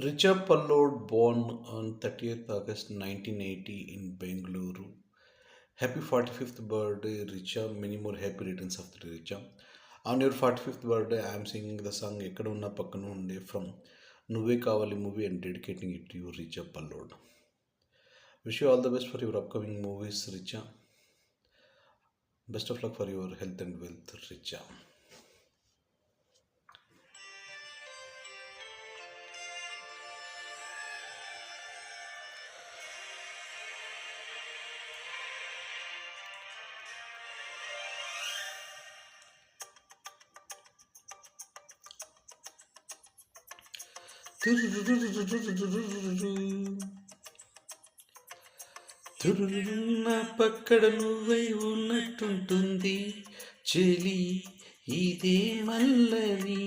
Richa Pallod, born on 30th August 1980 in Bengaluru. Happy 45th birthday, Richa. Many more happy returns of the day, Richa. On your 45th birthday, I am singing the song Ekkadunna Pakkanu Unde from Nuve Kavali movie and dedicating it to you, Richa Pallod. Wish you all the best for your upcoming movies, Richa. Best of luck for your health and wealth, Richa. నా పక్కడ నువ్వై ఉన్నట్టుంటుంది చెలి ఇదే మల్లవి